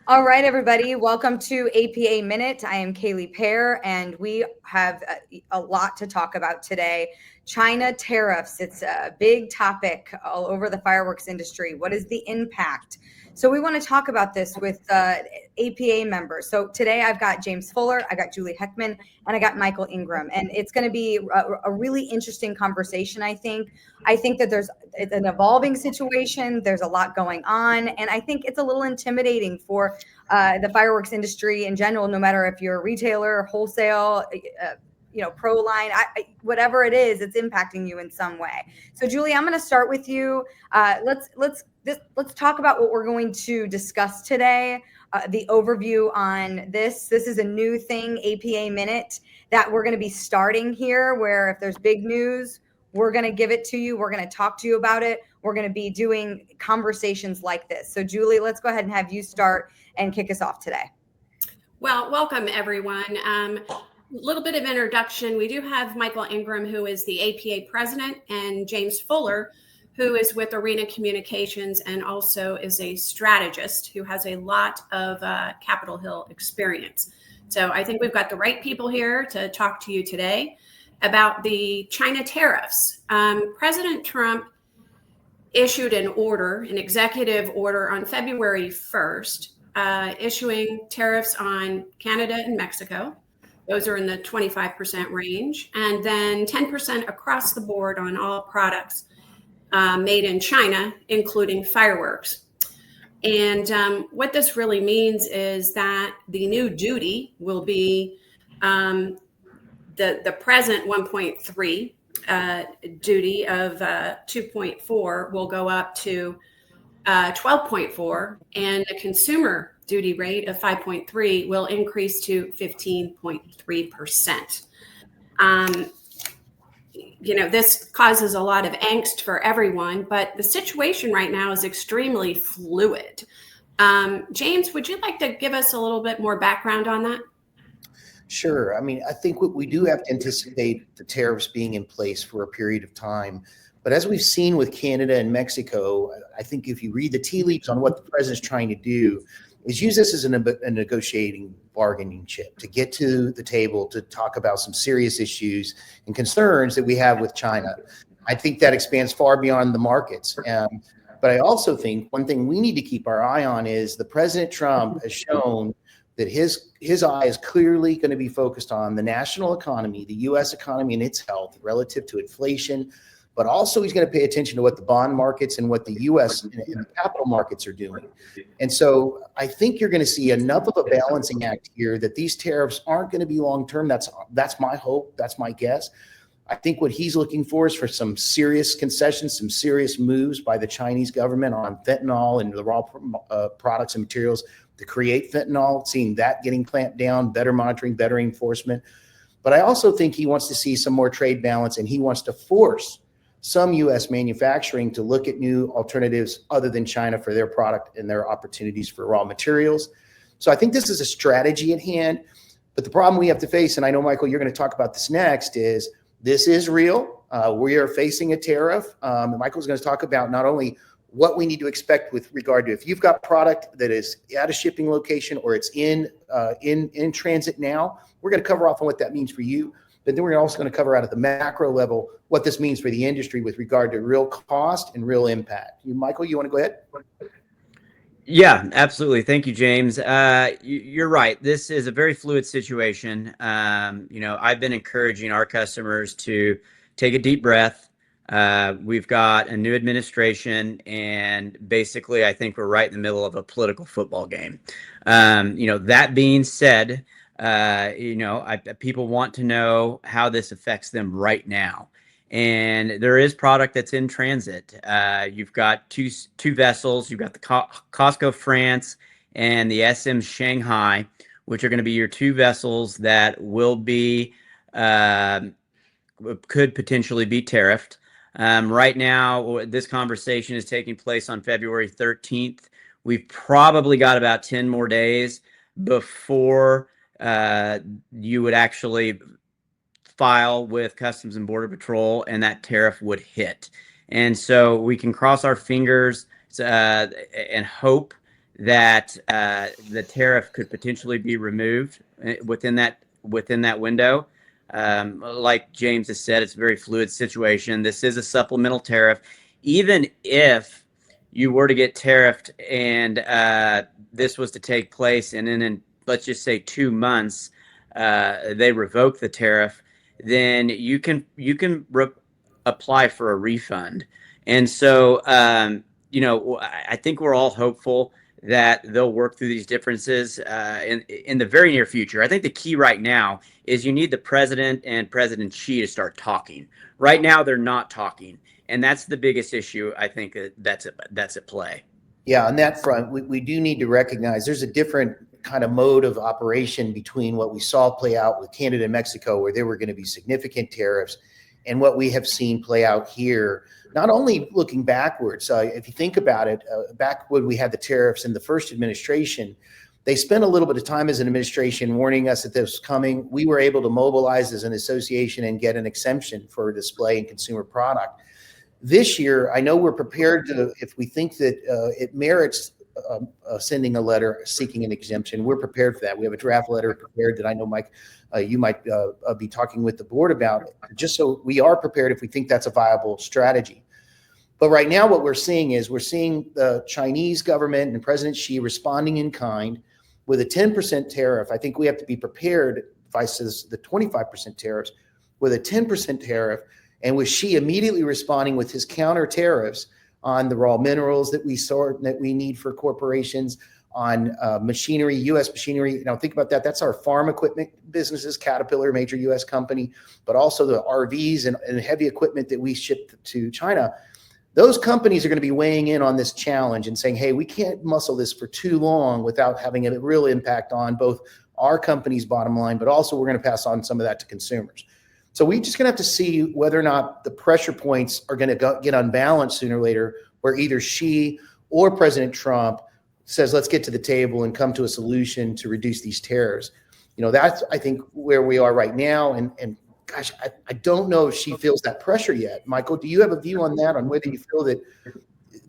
All right, everybody, welcome to APA Minute. I am Kaylee Pear, and we have a lot to talk about today. China tariffs, it's a big topic all over the fireworks industry. What is the impact? So we want to talk about this with APA members. So today I've got James Fuller, I got Julie Heckman, and I got Michael Ingram. And it's going to be a really interesting conversation, I think. I think that it's an evolving situation. There's a lot going on. And I think it's a little intimidating for the fireworks industry in general, no matter if you're a retailer, wholesale, pro line, whatever it is, it's impacting you in some way. So Julie, I'm going to start with you. Let's talk about what we're going to discuss today. The overview on this. This is a new thing, APA Minute, that we're going to be starting here, where if there's big news, we're going to give it to you. We're going to talk to you about it. We're going to be doing conversations like this. So Julie, let's go ahead and have you start and kick us off today. Well, welcome everyone. A little bit of introduction. We do have Michael Ingram, who is the APA president, and James Fuller, who is with Arena Communications and also is a strategist who has a lot of Capitol Hill experience. So I think we've got the right people here to talk to you today about the China tariffs. President Trump issued an executive order on February 1st, issuing tariffs on Canada and Mexico. Those are in the 25% range, and then 10% across the board on all products made in China, including fireworks. And what this really means is that the new duty will be the present 1.3 duty of 2.4 will go up to 12.4, and the consumer duty rate of 5.3 will increase to 15.3%. This causes a lot of angst for everyone, but the situation right now is extremely fluid. James, would you like to give us a little bit more background on that? Sure. I mean, I think we do have to anticipate the tariffs being in place for a period of time. But as we've seen with Canada and Mexico, I think if you read the tea leaves on what the president's trying to do, is use this as a negotiating bargaining chip to get to the table to talk about some serious issues and concerns that we have with China. I think that expands far beyond the markets. But I also think one thing we need to keep our eye on is the President Trump has shown that his eye is clearly going to be focused on the national economy, the U.S. economy and its health relative to inflation, but also he's going to pay attention to what the bond markets and what the U.S. and the capital markets are doing. And so I think you're going to see enough of a balancing act here that these tariffs aren't going to be long-term. That's my hope. That's my guess. I think what he's looking for is for some serious concessions, some serious moves by the Chinese government on fentanyl and the raw products and materials to create fentanyl, seeing that getting clamped down, better monitoring, better enforcement. But I also think he wants to see some more trade balance, and he wants to force some U.S. manufacturing to look at new alternatives other than China for their product and their opportunities for raw materials. So I think this is a strategy at hand. But the problem we have to face, and I know, Michael, you're going to talk about this next, is this is real. We are facing a tariff. Michael's going to talk about not only what we need to expect with regard to if you've got product that is at a shipping location or it's in transit now, we're going to cover off on what that means for you. But then we're also going to cover out at the macro level what this means for the industry with regard to real cost and real impact. Michael, you want to go ahead? Yeah, absolutely. Thank you, James. You're right. This is a very fluid situation. I've been encouraging our customers to take a deep breath. We've got a new administration, and basically I think we're right in the middle of a political football game. That being said, people want to know how this affects them right now. And there is product that's in transit. You've got two vessels. You've got the Costco France and the SM Shanghai, which are going to be your two vessels that will be could potentially be tariffed. Right now, this conversation is taking place on February 13th. We've probably got about 10 more days before you would actually file with Customs and Border Patrol and that tariff would hit. And so we can cross our fingers and hope that the tariff could potentially be removed within that window. Like James has said, it's a very fluid situation. This is a supplemental tariff. Even if you were to get tariffed and this was to take place, and then in, let's just say, 2 months, they revoke the tariff, then you can apply for a refund. And so, I think we're all hopeful that they'll work through these differences in the very near future. I think the key right now is you need the president and President Xi to start talking. Right now, they're not talking, and that's the biggest issue. I think that's at play. Yeah, on that front, we do need to recognize there's a different kind of mode of operation between what we saw play out with Canada and Mexico, where there were going to be significant tariffs, and what we have seen play out here. Not only looking backwards, if you think about it, back when we had the tariffs in the first administration, they spent a little bit of time as an administration warning us that this was coming. We were able to mobilize as an association and get an exemption for display and consumer product. This year, I know we're prepared to, if we think that it merits sending a letter seeking an exemption, we're prepared for that. We have a draft letter prepared that I know, Mike, you might be talking with the board about, just so we are prepared if we think that's a viable strategy. But right now, what we're seeing is the Chinese government and President Xi responding in kind with a 10% tariff. I think we have to be prepared, if I says the 25% tariffs, with a 10% tariff, and with Xi immediately responding with his counter tariffs on the raw minerals that we sort that we need for corporations, on machinery, U.S. machinery. Now think about that. That's our farm equipment businesses, Caterpillar, major U.S. company, but also the RVs and heavy equipment that we ship to China. Those companies are going to be weighing in on this challenge and saying, hey, we can't muscle this for too long without having a real impact on both our company's bottom line, but also we're going to pass on some of that to consumers. So we're just going to have to see whether or not the pressure points are going to get unbalanced sooner or later, where either Xi or President Trump says, let's get to the table and come to a solution to reduce these tariffs. That's, I think, where we are right now. And gosh, I don't know if Xi feels that pressure yet. Michael, do you have a view on that, on whether you feel that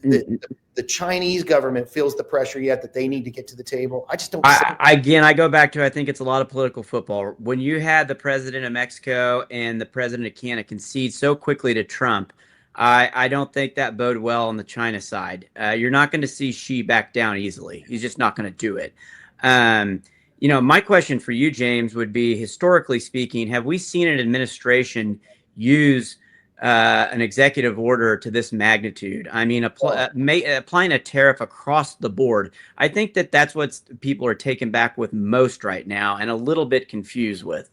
the Chinese government feels the pressure yet that they need to get to the table? I just don't. I go back to, I think it's a lot of political football. When you had the president of Mexico and the president of Canada concede so quickly to Trump, I don't think that bode well on the China side. You're not going to see Xi back down easily. He's just not going to do it. My question for you, James, would be, historically speaking, have we seen an administration use an executive order to this magnitude? I mean, applying a tariff across the board. I think that's what people are taken back with most right now and a little bit confused with.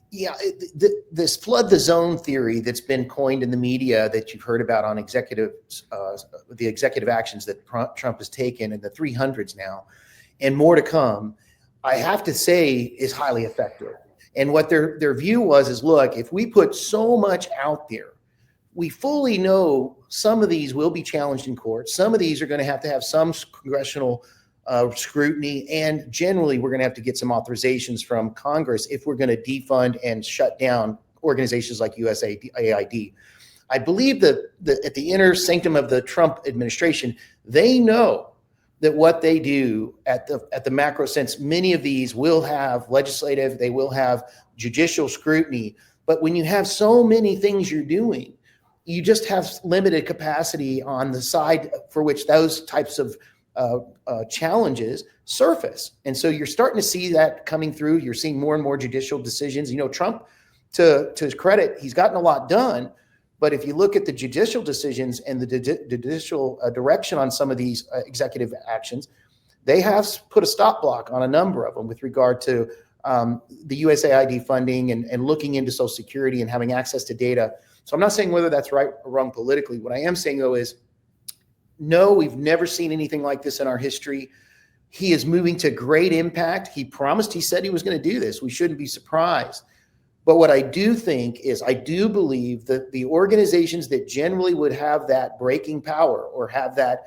Yeah, this flood the zone theory that's been coined in the media that you've heard about on the executive actions that Trump has taken in the 300s now, and more to come, I have to say is highly effective. And what their view is, look, if we put so much out there, we fully know some of these will be challenged in court. Some of these are going to have some congressional scrutiny, and generally we're going to have to get some authorizations from Congress if we're going to defund and shut down organizations like USAID. I believe that at the inner sanctum of the Trump administration, they know that what they do at the macro sense, many of these will have legislative, they will have judicial scrutiny. But when you have so many things you're doing, you just have limited capacity on the side for which those types of challenges surface. And so you're starting to see that coming through. You're seeing more and more judicial decisions. Trump, to his credit, he's gotten a lot done. But if you look at the judicial decisions and the judicial direction on some of these executive actions, they have put a stop block on a number of them with regard to the USAID funding and looking into Social Security and having access to data. So I'm not saying whether that's right or wrong politically. What I am saying, though, is no, we've never seen anything like this in our history. He is moving to great impact. He said he was going to do this. We shouldn't be surprised. But what I do think is, I do believe that the organizations that generally would have that breaking power or have that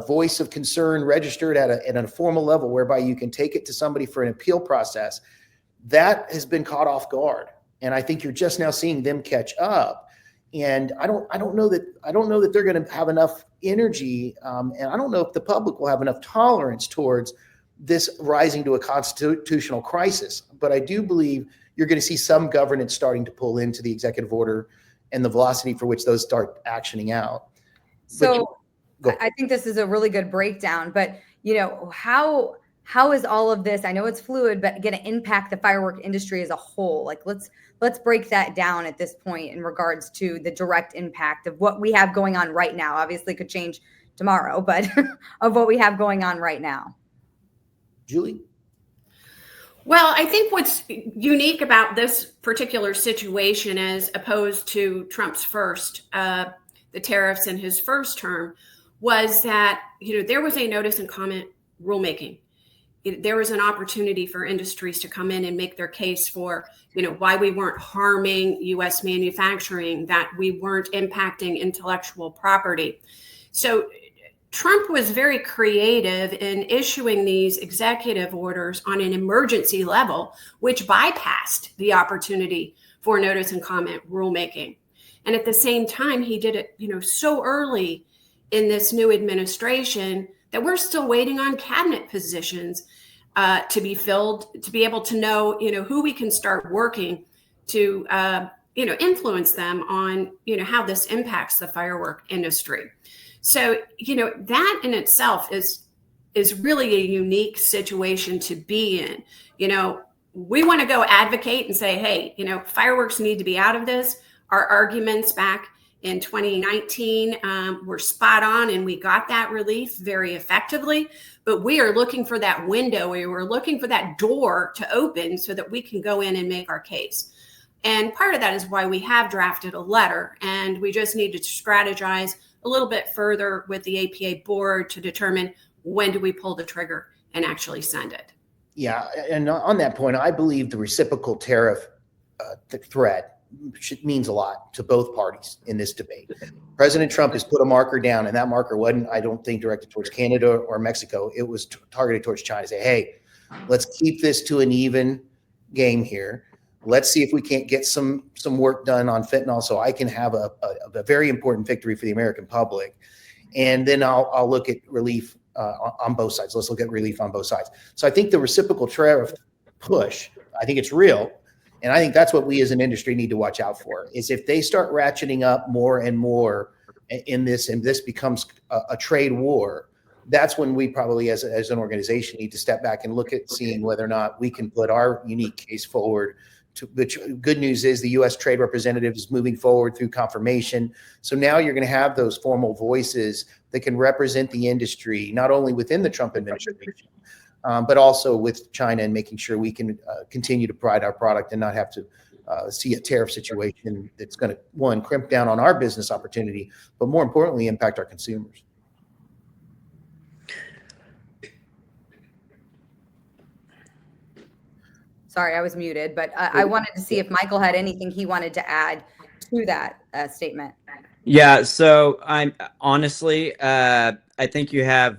voice of concern registered at a formal level whereby you can take it to somebody for an appeal process, that has been caught off guard. And I think you're just now seeing them catch up. And I don't know that they're going to have enough energy, and I don't know if the public will have enough tolerance towards this rising to a constitutional crisis. But I do believe you're going to see some governance starting to pull into the executive order and the velocity for which those start actioning out. So I think this is a really good breakdown, but how is all of this, I know it's fluid, but going to impact the firework industry as a whole? Like, let's break that down at this point in regards to the direct impact of what we have going on right now. Obviously could change tomorrow, but of what we have going on right now. Julie? Well, I think what's unique about this particular situation, as opposed to Trump's first, the tariffs in his first term, was that there was a notice and comment rulemaking. There was an opportunity for industries to come in and make their case for why we weren't harming U.S. manufacturing, that we weren't impacting intellectual property. So Trump was very creative in issuing these executive orders on an emergency level, which bypassed the opportunity for notice and comment rulemaking. And at the same time, he did it, so early in this new administration that we're still waiting on cabinet positions to be filled, to be able to know, who we can start working to, influence them on, how this impacts the firework industry. So, that in itself is really a unique situation to be in. We want to go advocate and say, hey, fireworks need to be out of this. Our arguments back in 2019 were spot on, and we got that relief very effectively. But we are looking for that window. We were looking for that door to open so that we can go in and make our case. And part of that is why we have drafted a letter, and we just need to strategize a little bit further with the APA board to determine when do we pull the trigger and actually send it. Yeah, and on that point, I believe the reciprocal tariff threat means a lot to both parties in this debate. President Trump has put a marker down, and that marker wasn't, I don't think, directed towards Canada or Mexico. It was targeted towards China. Say, hey, let's keep this to an even game here. Let's see if we can't get some work done on fentanyl so I can have a very important victory for the American public. And then I'll look at relief on both sides. Let's look at relief on both sides. So I think the reciprocal tariff push, I think it's real. And I think that's what we as an industry need to watch out for, is if they start ratcheting up more and more in this, and this becomes a trade war, that's when we probably as an organization need to step back and look at seeing whether or not we can put our unique case forward. Which good news is the U.S. Trade Representative is moving forward through confirmation. So now you're going to have those formal voices that can represent the industry, not only within the Trump administration, but also with China, and making sure we can continue to provide our product and not have to see a tariff situation that's going to, one, crimp down on our business opportunity, but more importantly, impact our consumers. Sorry, I was muted, but I wanted to see if Michael had anything he wanted to add to that statement. Yeah, so I'm honestly, I think you have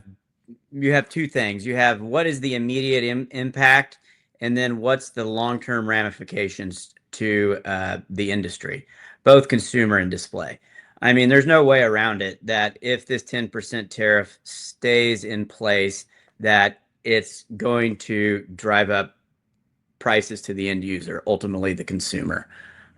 two things. You have what is the immediate impact, and then what's the long-term ramifications to the industry, both consumer and display. I mean, there's no way around it that if this 10% tariff stays in place, that it's going to drive up prices to the end user, ultimately the consumer.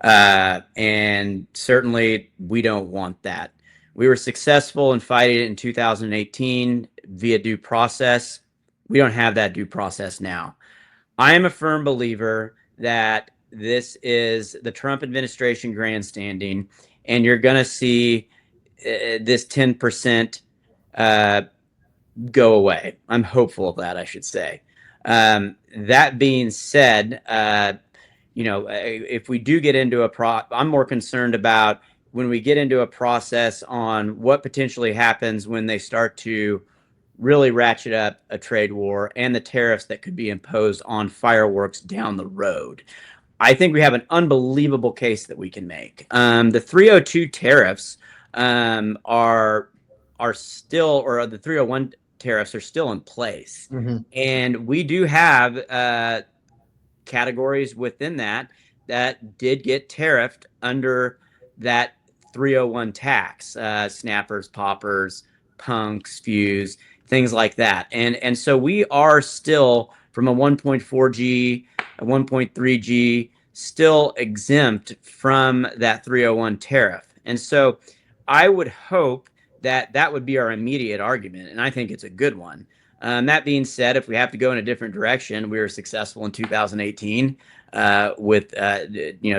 And certainly we don't want that. We were successful in fighting it in 2018 via due process. We don't have that due process now. I am a firm believer that this is the Trump administration grandstanding, and you're going to see this 10% go away. I'm hopeful of that, I should say. That being said, if we do get into I'm more concerned about when we get into a process on what potentially happens when they start to really ratchet up a trade war and the tariffs that could be imposed on fireworks down the road. I think we have an unbelievable case that we can make. The 302 tariffs are still, or the 301 tariffs are still in place. Mm-hmm. And we do have categories within that did get tariffed under that 301 tax, snappers, poppers, punks, fuse, things like that. And so we are still from a 1.4G, a 1.3G, still exempt from that 301 tariff. And so I would hope that that would be our immediate argument, and I think it's a good one. That being said, if we have to go in a different direction, we were successful in 2018 with,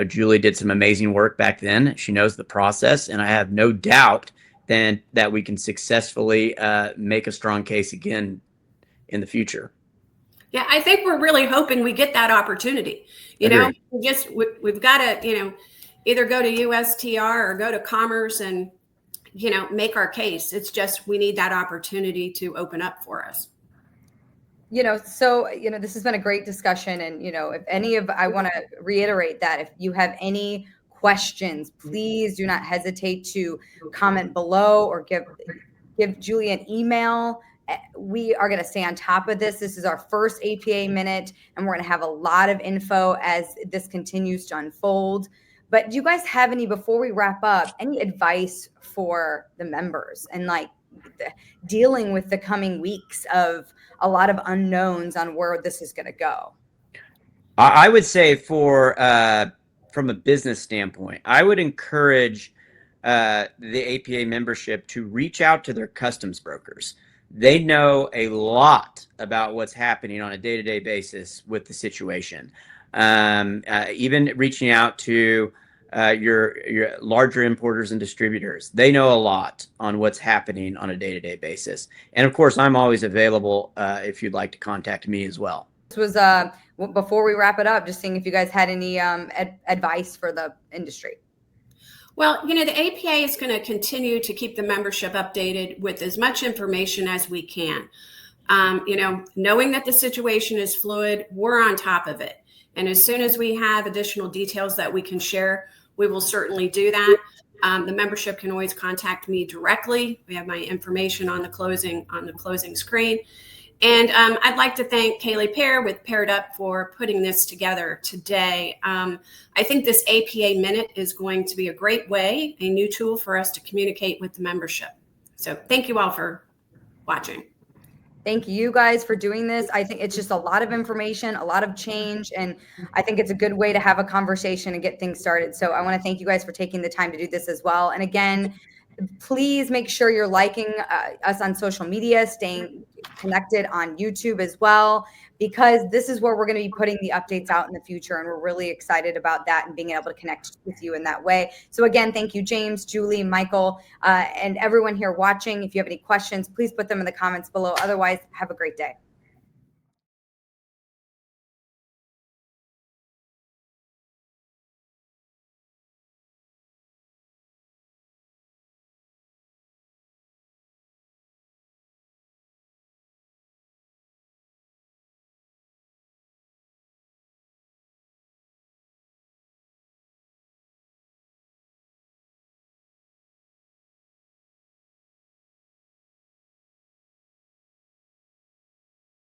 Julie did some amazing work back then. She knows the process, and I have no doubt then that we can successfully make a strong case again in the future. Yeah, I think we're really hoping we get that opportunity. We've got to, either go to USTR or go to Commerce and, make our case. It's just we need that opportunity to open up for us. This has been a great discussion. And, I want to reiterate that if you have any questions, please do not hesitate to comment below or give Julie an email. We are going to stay on top of this. This is our first APA Minute, and we're going to have a lot of info as this continues to unfold. But do you guys have before we wrap up, any advice for the members and dealing with the coming weeks of a lot of unknowns on where this is going to go? I would say from a business standpoint, I would encourage the APA membership to reach out to their customs brokers. They know a lot about what's happening on a day-to-day basis with the situation. Even reaching out to your larger importers and distributors, they know a lot on what's happening on a day-to-day basis. And of course, I'm always available if you'd like to contact me as well. This was before we wrap it up, just seeing if you guys had any advice for the industry. Well, the APA is going to continue to keep the membership updated with as much information as we can. Knowing that the situation is fluid, we're on top of it. And as soon as we have additional details that we can share, we will certainly do that. The membership can always contact me directly. We have my information on the closing screen. And I'd like to thank Kaylee Pear with Paired Up for putting this together today. I think this APA Minute is going to be a great way, a new tool for us to communicate with the membership. So thank you all for watching. Thank you guys for doing this. I think it's just a lot of information, a lot of change, and I think it's a good way to have a conversation and get things started. So I want to thank you guys for taking the time to do this as well. And again, please make sure you're liking us on social media, staying connected on YouTube as well, because this is where we're going to be putting the updates out in the future. And we're really excited about that and being able to connect with you in that way. So again, thank you, James, Julie, Michael, and everyone here watching. If you have any questions, please put them in the comments below. Otherwise, have a great day.